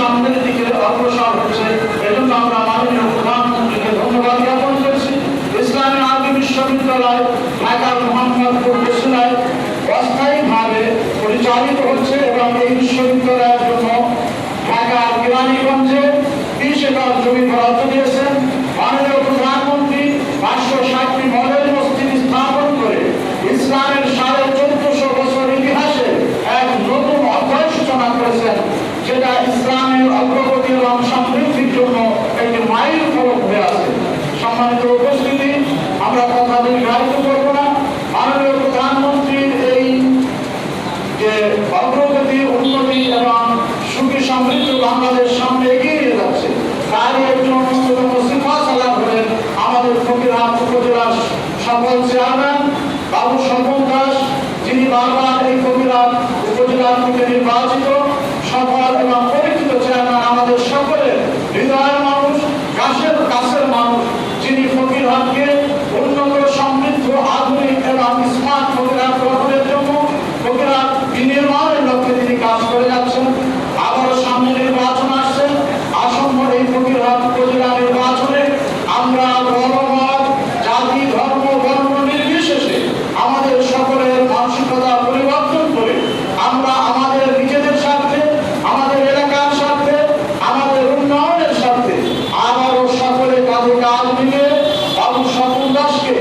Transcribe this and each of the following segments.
সামনের দিকে অগ্রসর হচ্ছে। এজন্য আমরা মাননীয় প্রধানমন্ত্রীকে ধন্যবাদ জ্ঞাপন করছি। ইসলামী আরবি বিশ্ববিদ্যালয় ঢাকার মোহাম্মদপুর বসিলায় অস্থায়ীভাবে পরিচালিত হচ্ছে এবং এই বিশ্ববিদ্যালয়ের জন্য ঢাকার কেরানীগঞ্জে 20 একর জমি বরাদ্দ দিয়েছেন। মাননীয় প্রধানমন্ত্রী 560টি মডেল মসজিদ স্থাপন করে ইসলামের 1450 বছর ইতিহাসে এক নতুন অধ্যায় সূচনা করেছেন, যেটা ইসলামের অগ্রগতি এবং সমৃদ্ধির জন্য একটি মাইল ফলক হয়ে আছে। সম্মানিত উপস্থিতি, আমরা কথা দীর্ঘায়িত করব না। মাননীয় প্রধানমন্ত্রীর এই যে অগ্রগতি, উন্নতি এবং সুখী সমৃদ্ধ বাংলাদেশ সামনে এগিয়ে নিয়ে যাচ্ছে, তারই একজন অন্যতম সিফাসালার হলেন আমাদের ফকিরহাট উপজেলার সফল চেয়ারম্যান বাবু স্বপন দাস, যিনি বারবার এই ফকিরহাট উপজেলার থেকে নির্বাচিত সফল এবং পরিচিত চেয়ারম্যান, আমাদের সকলের হৃদয়ের মানুষ, কাছের মানুষ, যিনি ফকিরহাটকে উন্নত, সমৃদ্ধ, আধুনিক এবং স্মার্ট ফকিরহাট গঠনের জন্য, ফকিরহাট বিনির্মাণের লক্ষ্যে তিনি কাজ করে যাচ্ছেন। আবারও সামনে নির্বাচন আসছে। আসন্ন এই ফকিরহাট উপজেলা নির্বাচনে আমরা ধর্মমত, জাতি, ধর্ম, বর্ণ নির্বিশেষে আমাদের সকলের মানসিকতা পরিবর্তন করে আমরা আমাদের নিজেদের স্বার্থে, আমাদের এলাকার স্বার্থে, আমাদের উন্নয়নের স্বার্থে আবারও সকলে কাঁধে কাঁধ মিলে বাবু স্বপন দাসকে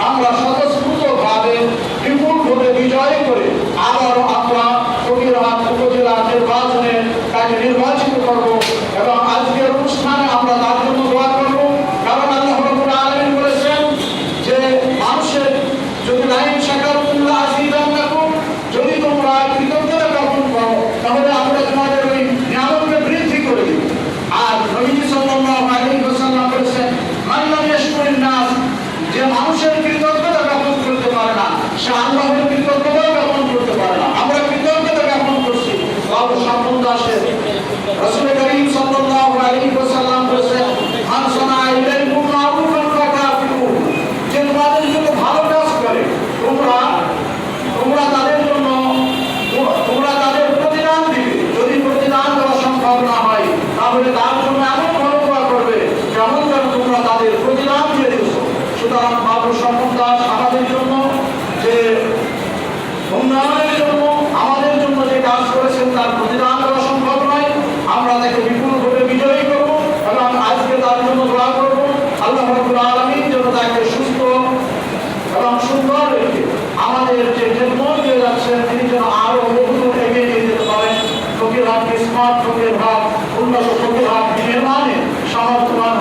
আমরা স্বতঃস্ফূর্তভাবে বিপুল ভোটে বিজয় করে আবারও আমরা ফকিরহাট উপজেলা নির্বাচনে তাকে নির্বাচিত করব এবং আজকের অনুষ্ঠানে আমরা তার জন্য দোয়া করব। কারণ আল্লাহ রাব্বুল আলামিন বলেছেন যে মানুষের যদি লাইন শাকারুল্লাহ আযীদান্নাকুম, যদি তোমরা কৃতজ্ঞতা জ্ঞাপন করো তাহলে আমরা তোমাদের ওই নিয়ামতকে বৃদ্ধি করে দিব। আর নবীজি সাল্লাল্লাহু আলাইহি ওয়াসাল্লাম বলেছেন, মান লাম ইয়াশকুরিন নাস, যে মানুষের কৃতজ্ঞতা জ্ঞাপন করতে পারে না সে আল্লাহর কৃতজ্ঞতা জ্ঞাপন করতে পারে না। আমরা কৃতজ্ঞতা জ্ঞাপন করছি বাবু স্বপন দাসের। রাসূল করিম সাল্লাল্লাহু আলাইহি ওয়াসাল্লাম বলেছেন, মান সানা ইলাইকুম মারুফান ফাকাফিউ, যে তোমাদের জন্য ভালো কাজ করে তোমরা তাদের প্রতিদান দিবে। যদি প্রতিদান দেওয়া সম্ভব না হয় তাহলে তার জন্য এমন ভালো দোয়া করবে যেমন যেন তোমরা তাদের প্রতিদান দিয়ে দিয়েছো। সুতরাং বাবু স্বপন দাস আমাদের জন্য যে উন্নয়নের জন্য, আমাদের জন্য যে কাজ করেছেন তার প্রতিদান দেওয়া সম্ভব নয়। আমরা তাকে বিপুল ভোটে বিজয়ী করব এবং আজকে তার জন্য দোয়া করব আল্লাহ রাব্বুল আলামিন যেন তাকে সুস্থ এবং সুন্দর রেখে আমাদের যে খেদমত দিয়ে যাচ্ছেন তিনি যেন আরো বহুদূর এগিয়ে নিয়ে যেতে পারেন। ফকিরহাটকে স্মার্ট ফকিরহাট, উন্নত ফকিরহাট নির্মাণে সমর্থমান